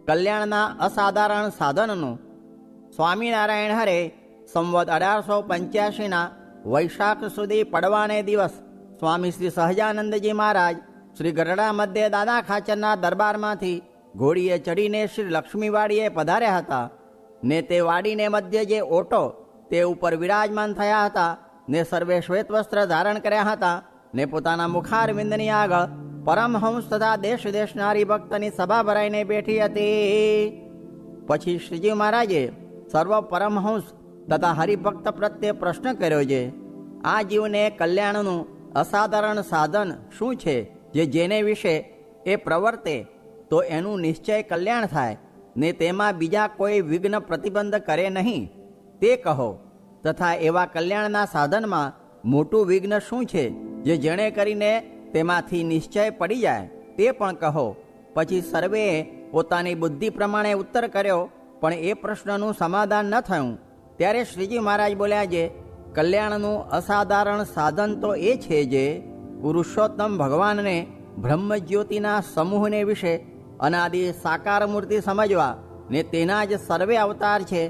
કલ્યાણના અસાધારણ સાધનનું. સ્વામિનારાયણ હરે સંવત 1885ના વૈશાખ સુધી પડવાને દિવસ સ્વામી શ્રી સહજાનંદજી મહારાજ શ્રી ગઢડા મધ્યે દાદા ખાચરના દરબારમાંથી ઘોડીએ ચડીને શ્રી લક્ષ્મીવાડીએ પધાર્યા હતા ને તે વાડીને મધ્ય જે ઓટો તે ઉપર વિરાજમાન થયા હતા ને સર્વે શ્વેત વસ્ત્ર ધારણ કર્યા હતા ને પોતાના મુખારવિંદની આગળ પરમહંસ તથા દેશ દેશના હરિભક્તની સભા ભરાઈને બેઠી હતી. પછી શ્રીજી મહારાજે સર્વ પરમહંસ તથા હરિભક્ત પ્રત્યે પ્રશ્ન કર્યો છે, આ જીવને કલ્યાણનું અસાધારણ સાધન શું છે જે જેને વિશે એ પ્રવર્તે તો એનું નિશ્ચય કલ્યાણ થાય ને તેમાં બીજા કોઈ વિઘ્ન પ્રતિબંધ કરે નહીં તે કહો. તથા એવા કલ્યાણના સાધનમાં મોટું વિઘ્ન શું છે જે જેણે કરીને તેમાંથી નિશ્ચય પડી જાય તે પણ કહો. પછી સર્વેએ પોતાની બુદ્ધિ પ્રમાણે ઉત્તર કર્યો, પણ એ પ્રશ્નનું સમાધાન ન થયું. ત્યારે શ્રીજી મહારાજ બોલ્યા છે, કલ્યાણનું અસાધારણ સાધન તો એ છે જે પુરુષોત્તમ ભગવાનને બ્રહ્મજ્યોતિના સમૂહને વિશે અનાદિ સાકાર મૂર્તિ સમજવા ને તેના જ સર્વે અવતાર છે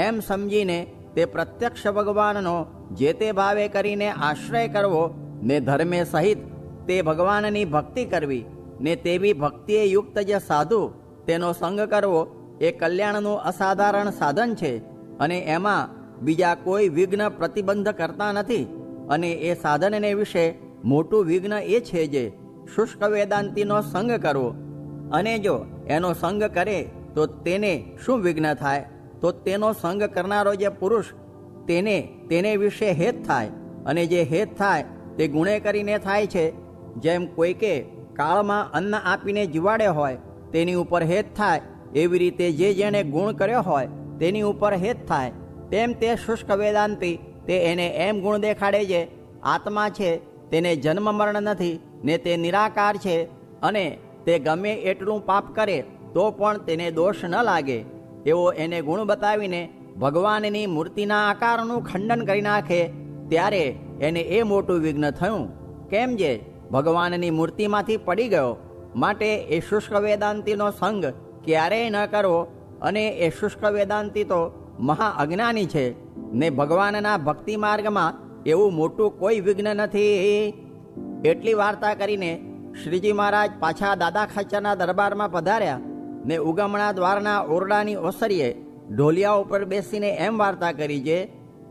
એમ સમજીને તે પ્રત્યક્ષ ભગવાનનો જે તે ભાવે કરીને આશ્રય કરવો ને ધર્મે સહિત તે ભગવાનની ભક્તિ કરવી ને તેવી ભક્તિએ યુક્ત જે સાધુ તેનો સંગ કરવો એ કલ્યાણનું અસાધારણ સાધન છે અને એમાં બીજા કોઈ વિઘ્ન પ્રતિબંધ કરતા નથી. અને એ સાધનને વિશે મોટું વિઘ્ન એ છે જે શુષ્ક વેદાંતિનો સંગ કરવો. અને જો એનો સંગ કરે તો તેને શું વિઘ્ન થાય? તો તેનો સંગ કરનારો જે પુરુષ તેને વિશે હેત થાય, અને જે હેત થાય તે ગુણે કરીને થાય છે. જેમ કોઈકે કાળમાં અન્ન આપીને જીવાડે હોય તેની ઉપર હેત થાય, એવી રીતે જે જેણે ગુણ કર્યો હોય તેની ઉપર હેત થાય. તેમ તે શુષ્ક વેદાંતિ તે એને એમ ગુણ દેખાડે છે, આત્મા છે તેને જન્મ મરણ નથી ને તે નિરાકાર છે અને તે ગમે એટલું પાપ કરે તો પણ તેને દોષ ન લાગે એવો એને ગુણ બતાવીને ભગવાનની મૂર્તિના આકારનું ખંડન કરી નાખે. ત્યારે એને એ મોટું વિઘ્ન થયું. કેમ જે ભગવાનની મૂર્તિમાંથી પડી ગયો. માટે એ શુષ્ક વેદાંતિનો સંગ ક્યારેય ન કરવો. અને એ શુષ્ક વેદાંતિ તો મહા અજ્ઞાની છે ને ભગવાનના ભક્તિ માર્ગમાં એવું મોટું કોઈ વિઘ્ન નથી. એટલી વાર્તા કરીને શ્રીજી મહારાજ પાછા દાદા ખાચરના દરબારમાં પધાર્યા ને ઉગમણા દ્વારના ઓરડાની ઓસરીએ ઢોલિયા ઉપર બેસીને એમ વાર્તા કરી છે,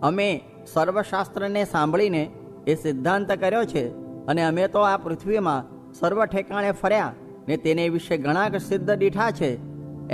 અમે સર્વશાસ્ત્રને સાંભળીને એ સિદ્ધાંત કર્યો છે અને અમે તો આ પૃથ્વીમાં સર્વ ઠેકાણે ફર્યા ને તેને વિશે ઘણા સિદ્ધ દીઠા છે.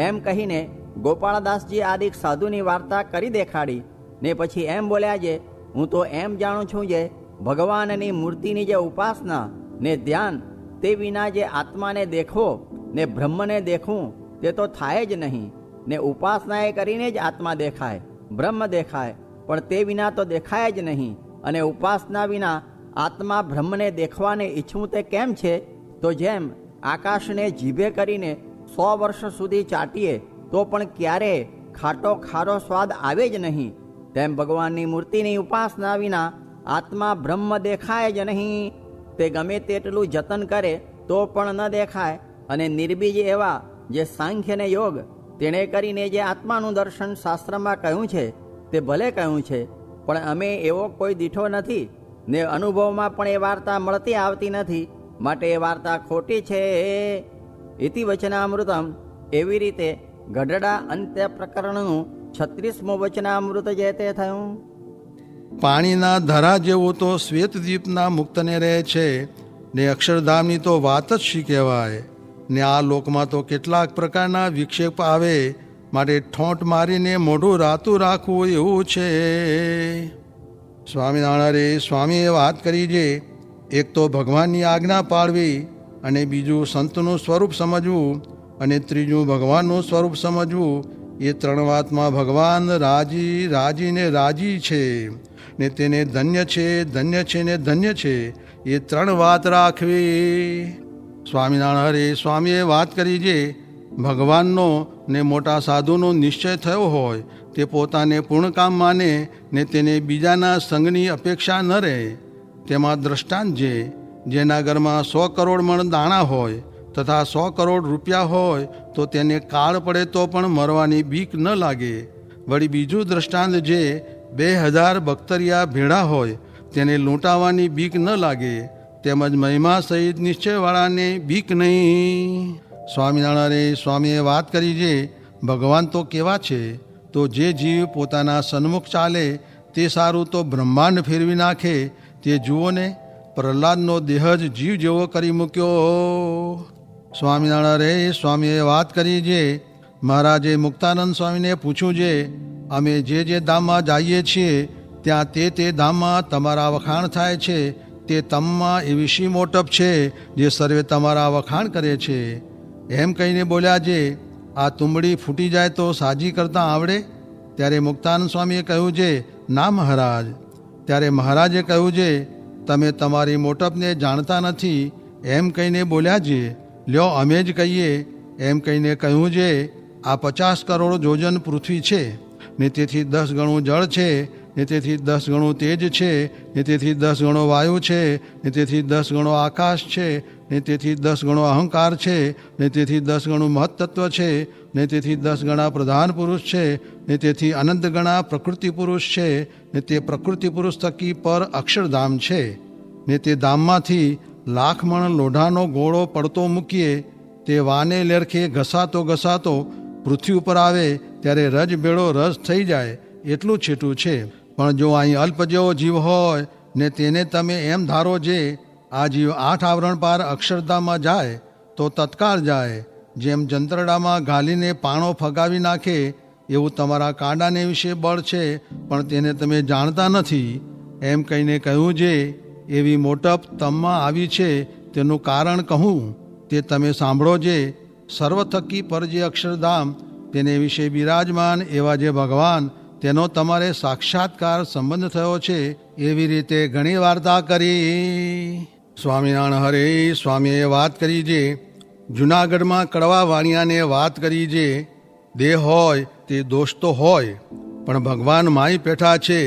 એમ કહીને ગોપાળદાસજી આદિક સાધુની વાર્તા કરી દેખાડી ને પછી એમ બોલ્યા છે, હું તો એમ જાણું છું જે ભગવાનની મૂર્તિની જે ઉપાસના ને ધ્યાન તે વિના જે આત્માને દેખવો ને બ્રહ્મને દેખવું તે તો થાય જ નહીં. ને ઉપાસના એ કરીને જ આત્મા દેખાય, બ્રહ્મ દેખાય, પણ તે વિના તો દેખાય જ નહીં. અને ઉપાસના વિના આત્મા બ્રહ્મને દેખવાને ઈચ્છવું તે કેમ છે? તો જેમ આકાશને જીભે કરીને 100 વર્ષ સુધી ચાટીએ તો પણ ક્યારેય ખાટો ખારો સ્વાદ આવે જ નહીં, તેમ ભગવાનની મૂર્તિની ઉપાસના વિના આત્મા બ્રહ્મ દેખાય જ નહીં. તે ગમે તેટલું જતન કરે તો પણ ન દેખાય. અને નિર્બીજ એવા જે સાંખ્ય ને યોગ તેણે કરીને જે આત્માનું દર્શન શાસ્ત્રમાં કહ્યું છે તે ભલે કહ્યું છે, પણ અમે એવો કોઈ દીઠો નથી ને અનુભવમાં પણ એ વાર્તા મળતી આવતી નથી. માટે એ વાર્તા ખોટી છે. ઇતિ વચનામૃતમ. એવી રીતે ગઢડા અંત્ય પ્રકરણનું 36મું વચનામૃત જે તે થયું. પાણીના ધરા જેવો તો શ્વેતદ્વીપના મુક્તને રહે છે ને અક્ષરધામની તો વાત જ શી કહેવાય. ને આ લોકમાં તો કેટલાક પ્રકારના વિક્ષેપ આવે, માટે ઠોંટ મારીને મોઢું રાતું રાખવું એવું છે. સ્વામિનારાયણ સ્વામીએ વાત કરી છે, એક તો ભગવાનની આજ્ઞા પાળવી, અને બીજું સંતનું સ્વરૂપ સમજવું, અને ત્રીજું ભગવાનનું સ્વરૂપ સમજવું. એ ત્રણ વાતમાં ભગવાન રાજીને રાજી છે ને તેને ધન્ય છે ને ધન્ય છે. એ ત્રણ વાત રાખવી. સ્વામિનારાયણ સ્વામીએ વાત કરી છે, ભગવાનનો ને મોટા સાધુનો નિશ્ચય થયો હોય તે પોતાને પૂર્ણ કામ માને ને તેને બીજાના સંગની અપેક્ષા ન રહે. તેમાં દ્રષ્ટાંત છે, જેના ઘરમાં 100 કરોડ મણ દાણા હોય તથા 100 કરોડ રૂપિયા હોય તો તેને કાળ પડે તો પણ મરવાની બીક ન લાગે. વળી બીજું દ્રષ્ટાંત જે 2000 બખ્તરિયા ભેળા હોય તેને લૂંટાવાની બીક ન લાગે, તેમજ મહિમા સહિત નિશ્ચયવાળાને બીક નહીં. સ્વામિનારાયણ સ્વામીએ વાત કરી જે ભગવાન તો કેવા છે, તો જે જીવ પોતાના સન્મુખ ચાલે તે સારું તો બ્રહ્માંડ ફેરવી નાખે. તે જુઓ ને, પ્રહલાદનો દેહ જ જીવ જેવો કરી મૂક્યો. સ્વામિનારાયણ સ્વામીએ વાત કરી જે મહારાજે મુક્તાનંદ સ્વામીને પૂછ્યું જે અમે જે ધામમાં જઈએ છીએ ત્યાં તે ધામમાં તમારા વખાણ થાય છે, તે તમમાં એવી શી મોટપ છે જે સર્વે તમારા વખાણ કરે છે? એમ કહીને બોલ્યા જે આ તુંબડી ફૂટી જાય તો સાજી કરતાં આવડે? ત્યારે મુક્તાનંદ સ્વામીએ કહ્યું જે ના મહારાજ. ત્યારે મહારાજે કહ્યું જે તમે તમારી મોટપને જાણતા નથી. એમ કહીને બોલ્યા જે લ્યો અમે જ કહીએ. એમ કહીને કહ્યું જે આ 50 કરોડ જોજન પૃથ્વી છે, ને તેથી 10 ગણું જળ છે, ને તેથી 10 ગણું તેજ છે, ને તેથી 10 ગણો વાયુ છે, ને તેથી 10 ગણો આકાશ છે, ને તેથી 10 ગણો અહંકાર છે, ને તેથી 10 ગણું મહત્તત્વ છે, ને તેથી 10 ગણા પ્રધાન પુરુષ છે, ને તેથી અનંત ગણા પ્રકૃતિ પુરુષ છે, ને તે પ્રકૃતિ પુરુષ થકી પર અક્ષરધામ છે. ને તે ધામમાંથી 1,00,000 મણ લોઢાનો ગોળો પડતો મૂકીએ તે વાને લેરખે ઘસાતો પૃથ્વી ઉપર આવે ત્યારે રજ બેડો રસ થઈ જાય એટલું છેટું છે. પણ જો અહીં અલ્પ જેવો જીવ હોય ને તેને તમે એમ ધારો જે આ જીવ 8 આવરણ પાર અક્ષરધામમાં જાય તો તત્કાળ જાય. જેમ જંત્રડામાં ઘાલીને પાણો ફગાવી નાખે એવું તમારા કાંડાને વિશે બળ છે, પણ તેને તમે જાણતા નથી. એમ કહીને કહ્યું જે એવી મોટપ તમમાં આવી છે તેનું કારણ કહું તે તમે સાંભળો જે સર્વ થકી પર જે અક્ષરધામ તેને વિશે બિરાજમાન એવા જે ભગવાન તેનો તમારે સાક્ષાત્કાર સંબંધ થયો છે એવી રીતે ઘણી વાર્તા કરી. સ્વામિનારાયણ હરે સ્વામીએ વાત કરી જે જૂનાગઢમાં કડવા વાણિયાને વાત કરી જે દેહ હોય તે દોષ તો હોય, પણ ભગવાન માય પેઠા છે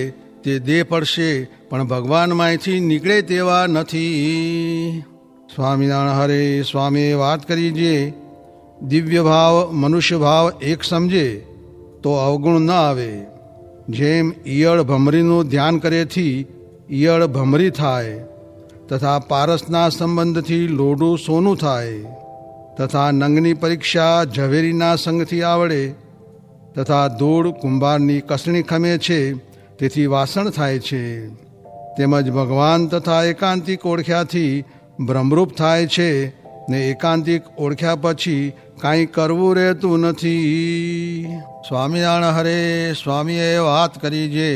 તે દેહ પડશે પણ ભગવાન માયથી નીકળે તેવા નથી. સ્વામિનારાયણ હરે સ્વામીએ વાત કરી જે દિવ્ય ભાવ મનુષ્ય ભાવ એક સમજે તો અવગુણ ન આવે. જેમ ઈયળ ભમરીનું ધ્યાન કરેથી ઈયળ ભમરી થાય, તથા પારસના સંબંધથી લોઢું સોનું થાય, તથા નંગની પરીક્ષા ઝવેરીના સંગથી આવડે, તથા ધૂળ કુંભારની કસણી ખમે છે તેથી વાસણ થાય છે. તેમજ ભગવાન તથા એકાંતિક ઓળખ્યાથી બ્રહ્મરૂપ થાય છે, ને એકાંતિક ઓળખ્યા પછી કાંઈ કરવું રહેતું નથી. સ્વામિનારાયણ હરે સ્વામીએ વાત કરી જે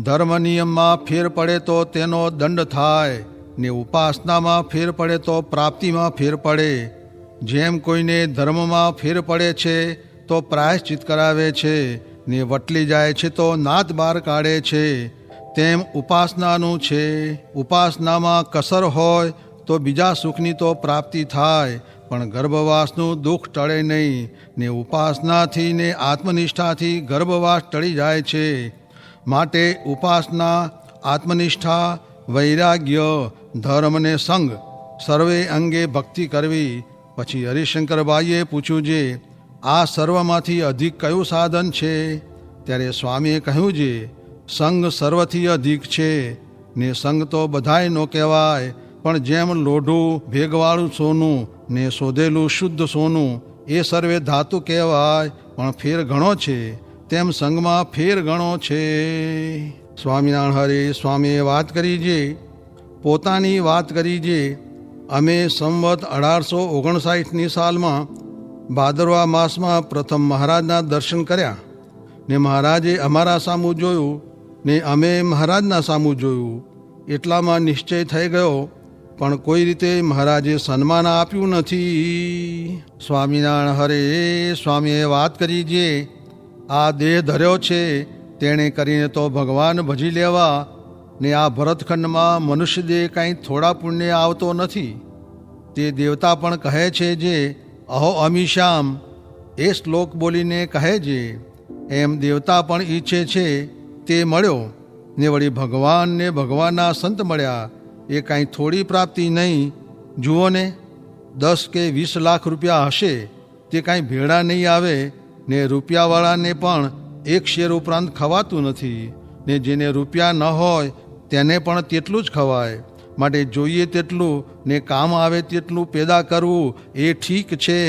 ધર્મ નિયમમાં ફેર પડે તો તેનો દંડ થાય, ને ઉપાસનામાં ફેર પડે તો પ્રાપ્તિમાં ફેર પડે. જેમ કોઈને ધર્મમાં ફેર પડે છે તો પ્રાયશ્ચિત કરાવે છે, ને વટલી જાય છે તો નાદ બહાર કાઢે છે, તેમ ઉપાસનાનું છે. ઉપાસનામાં કસર હોય તો બીજા સુખની તો પ્રાપ્તિ થાય, પણ ગર્ભવાસનું દુઃખ ટળે નહીં. ને ઉપાસનાથી ને આત્મનિષ્ઠાથી ગર્ભવાસ ટળી જાય છે. માટે ઉપાસના, આત્મનિષ્ઠા, વૈરાગ્ય, ધર્મ ને સંગ સર્વે અંગે ભક્તિ કરવી. પછી હરિશંકરભાઈએ પૂછ્યું જે આ સર્વમાંથી અધિક કયું સાધન છે? ત્યારે સ્વામીએ કહ્યું જે સંગ સર્વથી અધિક છે, ને સંગ તો બધાય નો કહેવાય, પણ જેમ લોઢું ભેગવાળું સોનું ને શોધેલું શુદ્ધ સોનું એ સર્વે ધાતુ કહેવાય, પણ ફેર ઘણો છે, તેમ સંગમાં ફેર ઘણો છે. સ્વામિનારાયણ હરે સ્વામીએ વાત કરી જે પોતાની વાત કરી જે અમે સંવત 1859ની સાલમાં ભાદરવા માસમાં પ્રથમ મહારાજના દર્શન કર્યા, ને મહારાજે અમારા સામું જોયું ને અમે મહારાજના સામું જોયું. એટલામાં નિશ્ચય થઈ ગયો, પણ કોઈ રીતે મહારાજે સન્માન આપ્યું નથી. સ્વામિનારાયણ હરે સ્વામીએ વાત કરી જે આ દેહ ધર્યો છે તેણે કરીને તો ભગવાન ભજી લેવા, ને આ ભરતખંડમાં મનુષ્ય દેહ કાંઈ થોડા પુણ્ય આવતો નથી. તે દેવતા પણ કહે છે જે અહો અમીશામ એ શ્લોક બોલીને કહે છે, એમ દેવતા પણ ઈચ્છે છે તે મળ્યો, ને વળી ભગવાન ને ભગવાનના સંત મળ્યા, એ કાંઈ થોડી પ્રાપ્તિ નહીં. જુઓ ને, 10 કે 20 લાખ રૂપિયા હશે તે કાંઈ ભેળા નહીં આવે ને રૂપિયાવાળાને પણ એક શેર ઉપરાંત ખવાતું નથી ને જેને રૂપિયા ન હોય તેને પણ તેટલું જ ખવાય. માટે જોઈએ તેટલું ને કામ આવે તેટલું પેદા કરવું એ ઠીક છે.